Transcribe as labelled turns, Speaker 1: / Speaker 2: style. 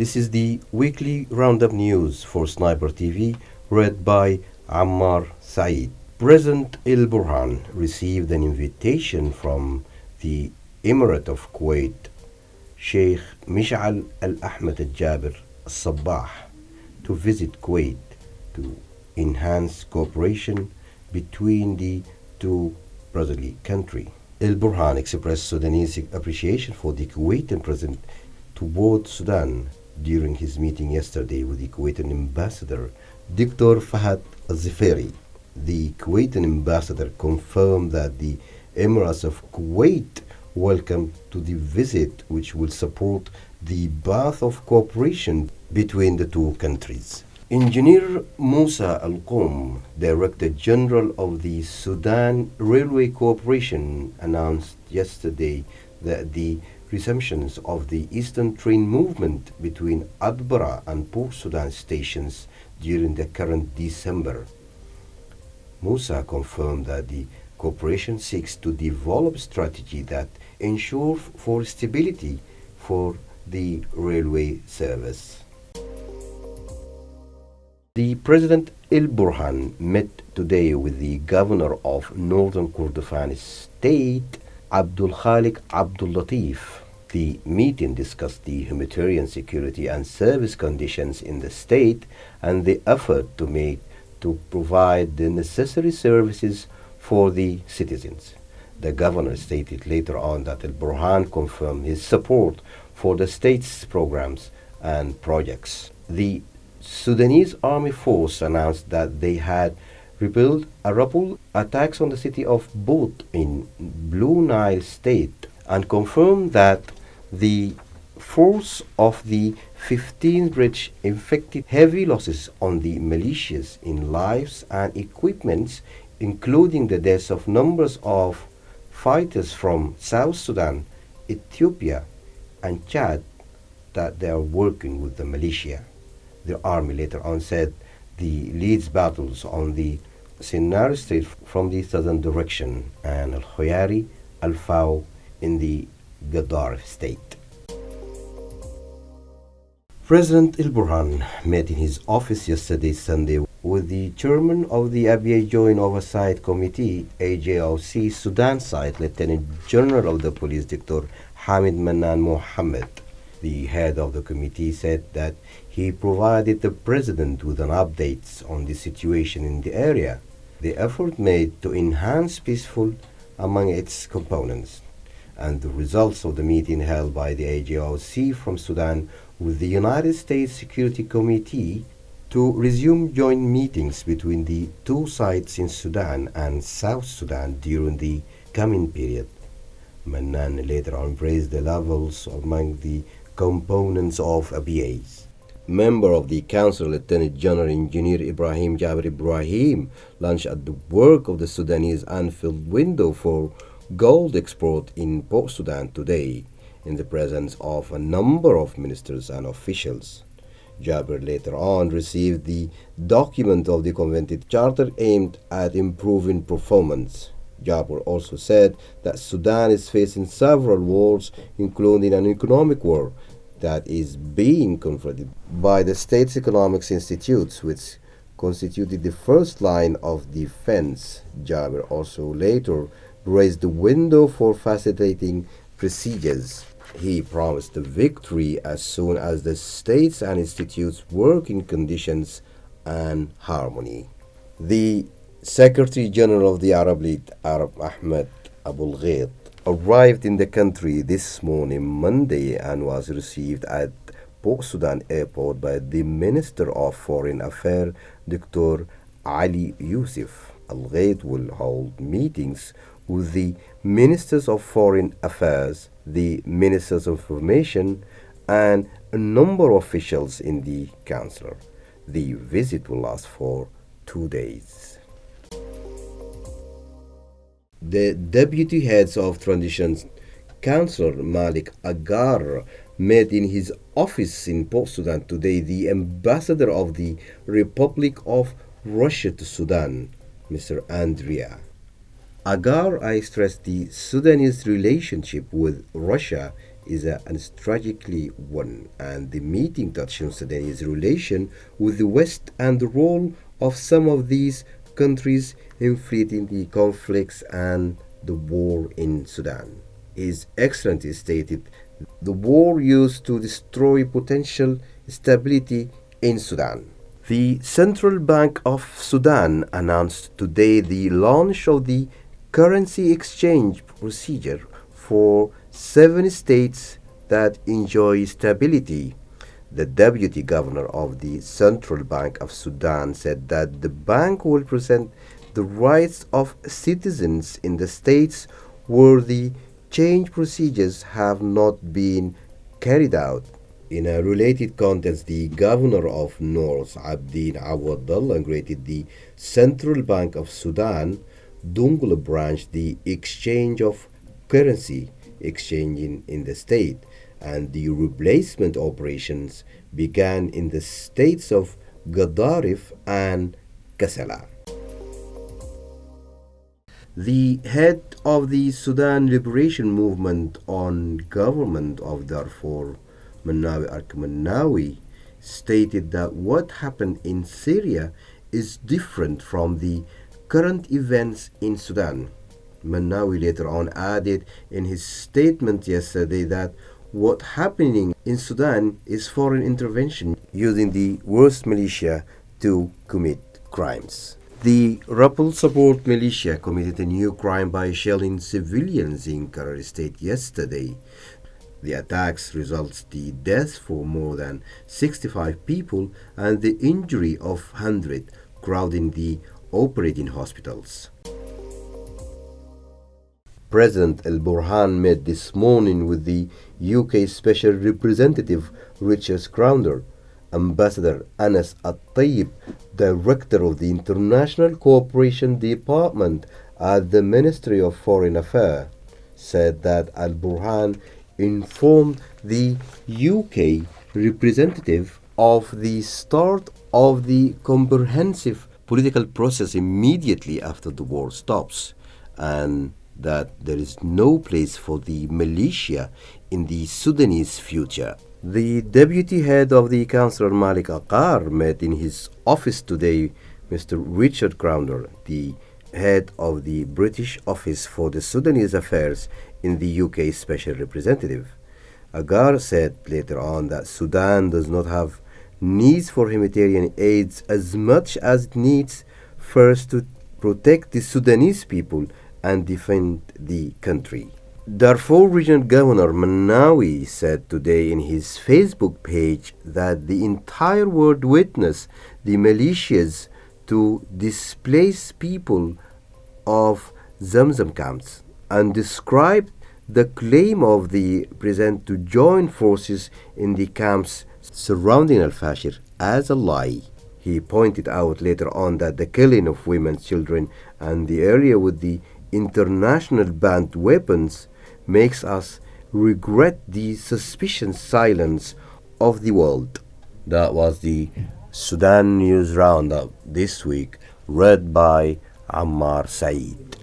Speaker 1: This is the weekly Roundup news for Sniper TV, read by Ammar Saeed. President El Burhan received an invitation from the Emirate of Kuwait, Sheikh Mish'al Al Ahmed Al Jabir Al Sabah, to visit Kuwait to enhance cooperation between the two brotherly countries. El Burhan expressed Sudanese appreciation for the Kuwaitan president toward Sudan during his meeting yesterday with the Kuwaitan ambassador, Dr. Fahad Al-Zifiri. The Kuwaitan ambassador confirmed that the Emirates of Kuwait welcome to the visit, which will support the path of cooperation between the two countries. Engineer Musa Al-Qum, Director General of the Sudan Railway Corporation, announced yesterday that the resumptions of the Eastern train movement between Adbara and Port Sudan stations during the current December. Musa confirmed that the corporation seeks to develop a strategy that ensures for stability for the railway service. The President El Burhan met today with the governor of Northern Kordofan State, Abdul Khalik Abdul Latif. The meeting discussed the humanitarian security and service conditions in the state and the effort to provide the necessary services for the citizens. The governor stated later on that El Burhan confirmed his support for the state's programs and projects. The Sudanese Army Force announced that they had repelled a rebel attacks on the city of Bout in Blue Nile State and confirmed that the force of the 15th Bridge inflicted heavy losses on the militias in lives and equipments, including the deaths of numbers of fighters from South Sudan, Ethiopia, and Chad that they are working with the militia. The army later on said the leads battles on the Sinnar Strait from the southern direction and Al-Khoyari, Al-Fau in the Gadaref state. President El Burhan met in his office yesterday Sunday with the chairman of the ABA Joint Oversight Committee, AJOC Sudan site, Lieutenant General of the Police Dr. Hamid Manan Mohammed. The head of the committee said that he provided the president with an update on the situation in the area, the effort made to enhance peaceful among its components, and the results of the meeting held by the AJOC from Sudan with the United States Security Committee to resume joint meetings between the two sides in Sudan and South Sudan during the coming period. Manan later on praised the levels among the components of ABAs. Member of the Council, Lieutenant General Engineer Ibrahim Jabir Ibrahim, launched at the work of the Sudanese unfilled window for gold export in Port Sudan today, in the presence of a number of ministers and officials. Jabir later on received the document of the convented charter aimed at improving performance. Jabir also said that Sudan is facing several wars, including an economic war that is being confronted by the state's economics institutes, which constituted the first line of defense. Jabir also later raised the window for facilitating procedures. He promised a victory as soon as the states and institutes work in conditions and harmony. The Secretary General of the Arab League, Arab Ahmed Abul Ghait, arrived in the country this morning, Monday, and was received at Port Sudan Airport by the Minister of Foreign Affairs, Dr. Ali Yusuf. Al-Ghait will hold meetings with the Ministers of Foreign Affairs, the Ministers of Information, and a number of officials in the Council. The visit will last for 2 days. The deputy heads of Transition Council, Malik Agar, met in his office in Port Sudan today the ambassador of the Republic of Russia to Sudan, Mr. Andrea. Agar stressed the Sudanese relationship with Russia is a strategically one, and the meeting touched on Sudanese relation with the West and the role of some of these countries in fleeting the conflicts and the war in Sudan. His Excellency stated the war used to destroy potential stability in Sudan. The Central Bank of Sudan announced today the launch of the currency exchange procedure for 7 states that enjoy stability. The deputy governor of the Central Bank of Sudan said that the bank will present the rights of citizens in the states where the change procedures have not been carried out. In a related context, the governor of North, Abdin Awadallah, granted the Central Bank of Sudan, Dungula branch, the exchange of currency exchanging in the state, and the replacement operations began in the states of Gadarif and Kassala. The head of the Sudan Liberation Movement on Government of Darfur, Manawi Arkamanawi, stated that what happened in Syria is different from the current events in Sudan. Manawi later on added in his statement yesterday that what happening in Sudan is foreign intervention using the worst militia to commit crimes. The Rebel Support Militia committed a new crime by shelling civilians in Karachi State yesterday. The attacks resulted in the deaths for more than 65 people and the injury of 100, crowding the operating hospitals. President El Burhan met this morning with the UK Special Representative Richard Crowder. Ambassador Anas At-Tayyib, Director of the International Cooperation Department at the Ministry of Foreign Affairs, said that Al Burhan informed the UK representative of the start of the comprehensive political process immediately after the war stops, and that there is no place for the militia in the Sudanese future. The deputy head of the Councillor Malik Aqar met in his office today Mr. Richard Crowder, the head of the British Office for the Sudanese Affairs in the UK Special Representative. Agar said later on that Sudan does not have needs for humanitarian aids as much as it needs first to protect the Sudanese people and defend the country. Darfur Regional Governor Manawi said today in his Facebook page that the entire world witnessed the militias to displace people of Zamzam camps and described the claim of the president to join forces in the camps surrounding Al-Fashir as a lie. He pointed out later on that the killing of women, children, and the area with the international banned weapons makes us regret the suspicious silence of the world. That was the Sudan News Roundup this week, read by Ammar Saeed.